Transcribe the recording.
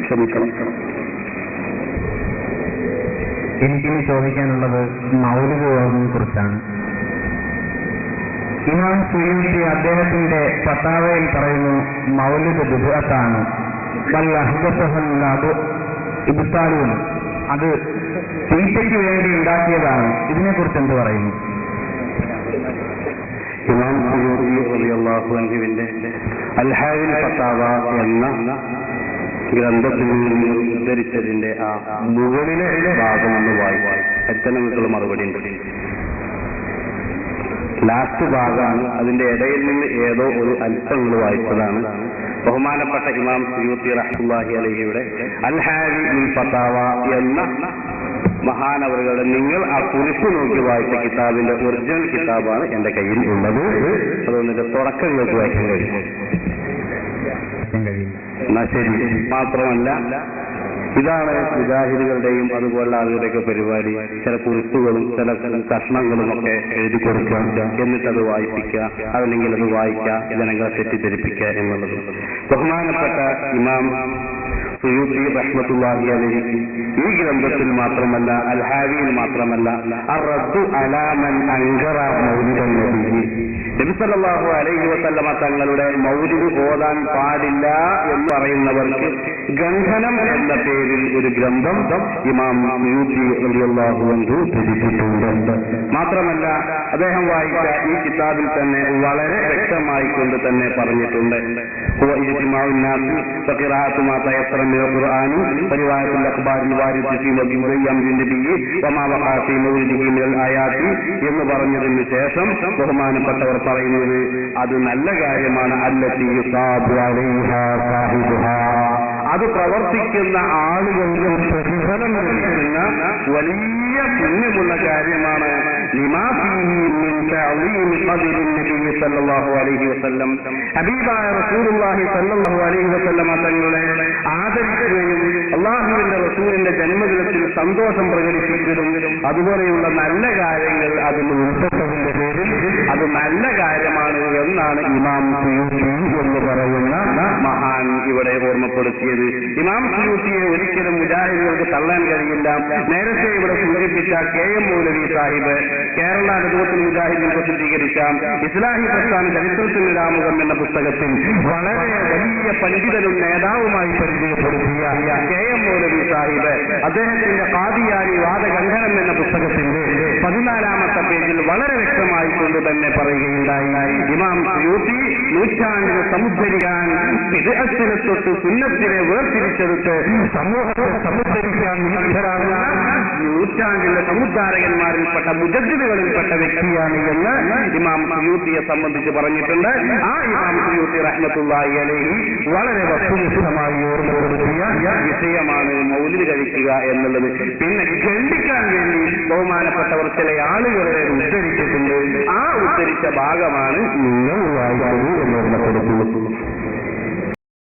ക്ഷമിക്കണം. എനിക്കിനി ചോദിക്കാനുള്ളത് മൗലിദ് ഓതിനെ കുറിച്ചാണ്. ഇമാം സുയൂത്തി അദ്ദേഹത്തിന്റെ ഫതാവയിൽ പറയുന്നു, മൗലിദ് ബിദ്അത്താണ്, ഇബ്താലൂൻ, അത് തീറ്റയ്ക്ക് വേണ്ടി ഉണ്ടാക്കിയതാണ്. ഇതിനെക്കുറിച്ച് എന്ത് പറയുന്നു? ഇമാം സുയൂത്തി റളിയല്ലാഹു അൻഹുവിന്റെ അൽ-ഹാവിൽ ഫതാവ എന്ന ഗ്രന്ഥത്തിൽ നിന്ന് ഉദ്ധരിച്ചതിന്റെ ആ മുകളിലെ ഭാഗം ഒന്ന് വായിക്കും. എത്ര നിങ്ങൾക്കുള്ള മറുപടി ഉണ്ട്. ലാസ്റ്റ് ഭാഗമാണ്, അതിന്റെ ഇടയിൽ നിന്ന് ഏതോ ഒരു അല്പങ്ങൾ വായിച്ചതാണ്. ബഹുമാനപ്പെട്ട ഇമാം സുയൂത്തി റഹ്മത്തുള്ളാഹി അലൈഹിയുടെ അൽ-ഹാവി മിൻ ഫതാവ എന്ന മഹാനവറുകളുടെ നിങ്ങൾ ആ കുറിപ്പ് നോക്കി വായിച്ച കിതാബിന്റെ ഒറിജിനൽ കിതാബാണ് എന്റെ കയ്യിൽ ഉള്ളത്. അതുകൊണ്ട് തുടക്കങ്ങൾക്ക് വായിക്കാൻ കഴിയും. എന്നാ ശരി. മാത്രമല്ല, ഇതാണ് മുജാഹിദുകളുടെയും അതുപോലുള്ള ആളുകളുടെയൊക്കെ പരിപാടി. ചില കുറിപ്പുകളും ചില കഷ്ണങ്ങളും ഒക്കെ എഴുതി കൊടുക്കുക, എന്നിട്ടത് വായിപ്പിക്കുക, അതല്ലെങ്കിൽ അത് വായിക്കുക, ജനങ്ങളെ തെറ്റിദ്ധരിപ്പിക്കുക എന്നുള്ളത്. ബഹുമാനപ്പെട്ട ഇമാം സുയൂത്തി റഹ്മത്തുള്ളാഹി അലൈഹി ഈ ഗ്രന്ഥത്തിൽ മാത്രമല്ല, അൽ-ഹാവിയിൽ മാത്രമല്ല, അർ-റദ്ദു അലാ മൻ അൻകറ മൗലിദൻ നബി, നബി സല്ലല്ലാഹു അലൈഹി വസല്ലമ തങ്ങളുടെ മൗലിദ് ഓതാൻ പാടില്ല എന്ന് പറയുന്നവർക്ക് ഖണ്ഡനം എന്ന പേരിൽ ഒരു ഗ്രന്ഥം ഇമാം സുയൂത്തി റളിയല്ലാഹു അൻഹു രചിച്ചിട്ടുണ്ട്. മാത്രമല്ല, അദ്ദേഹം വായിച്ച ഈ കിതാബിൽ തന്നെ വളരെ വ്യക്തമായി കൊണ്ട് തന്നെ പറഞ്ഞിട്ടുണ്ട്, എന്ന് പറഞ്ഞതിന് ശേഷം ബഹുമാനപ്പെട്ടവർ പറയുന്നത് അത് നല്ല കാര്യമാണ്. അത് പ്രവർത്തിക്കുന്ന ആളുകൾക്ക് പ്രതിഫലം ലഭിക്കുന്ന വലിയ പുണ്യമുള്ള കാര്യമാണ്. ഹബീബായ റസൂലുള്ളാഹി സ്വല്ലല്ലാഹു അലൈഹി വസല്ലമ തങ്ങളെ ആദരിക്കുകയും അല്ലാഹുവിന്റെ റസൂലിന്റെ ജന്മദിനത്തിൽ സന്തോഷം പ്രകടിപ്പിക്കുന്നതും അതുപോലെയുള്ള നല്ല കാര്യങ്ങൾ അതിൽ ഉൾപ്പെട്ടതിന്റെ പേരിൽ അത് നല്ല കാര്യമാണ് എന്നാണ് ഇമാം സുയൂത്തി എന്ന് പറയുന്ന മഹാൻ ഇവിടെ ഓർമ്മപ്പെടുത്തിയത്. ഇമാം സുയൂത്തിയെ ഒരിക്കലും മുജാഹിദുകൾക്ക് തള്ളാൻ കഴിയില്ല. നേരത്തെ ഇവിടെ സൂചിപ്പിച്ച KM മൗലവി സാഹിബ് കേരള നദുവത്തുൽ മുജാഹിദീൻ പ്രസിദ്ധീകരിച്ച ഇസ്ലാഹി പ്രസ്ഥാന ചരിത്രത്തിന്റെ രാമുഖം എന്ന പുസ്തകത്തിൽ വളരെ വലിയ പണ്ഡിതനും നേതാവുമായി പരിചയപ്പെടുത്തിയ KM മൗലവി സാഹിബ് അദ്ദേഹത്തിന്റെ ഖാദിയാനി വാദഖണ്ഡനം എന്ന പുസ്തകത്തിന്റെ 14-ാമത്തെ പേജിൽ വളരെ വ്യക്തമായി കൊണ്ട് തന്നെ പറയുകയുണ്ടായി, ഇമാം സുയൂത്തി നൂറ്റാണ്ടിനെ സമുദ്ധരിക്കാൻ ബിദ്അത്തിനെ തൊട്ട് സുന്നത്തിനെ വേർതിരിച്ചെടുത്ത് സമൂഹത്തെ സമുദ്ധരിക്കാൻ വിമുഖരാകുന്ന നൂറ്റാണ്ടിലെ സമുദ്ധാരകന്മാരിൽപ്പെട്ട മുജദ്ദിദുകളിൽപ്പെട്ട വ്യക്തിയാണ് എന്ന് ഇമാം സുയൂത്തിയെ സംബന്ധിച്ച് പറഞ്ഞിട്ടുണ്ട്. ആ ഇമാം സുയൂത്തി റഹ്മത്തുള്ളാഹി അലൈഹി വളരെ വസ്തുനിഷ്ഠമായി ഓർമ്മപ്പെടുത്തിയ വിഷയമാണ് മൗലിദ് കഴിക്കുക എന്നുള്ളത്. പിന്നെ ഖണ്ഡിക്കാൻ വേണ്ടി ബഹുമാനപ്പെട്ടവർ ചില ആളുകളെ ഉദ്ധരിച്ചിട്ടുണ്ട്. ആ ഉദ്ധരിച്ച ഭാഗമാണ് നിങ്ങൾ വായിച്ചത് എന്ന് ഓർമ്മപ്പെടുത്തുന്നു.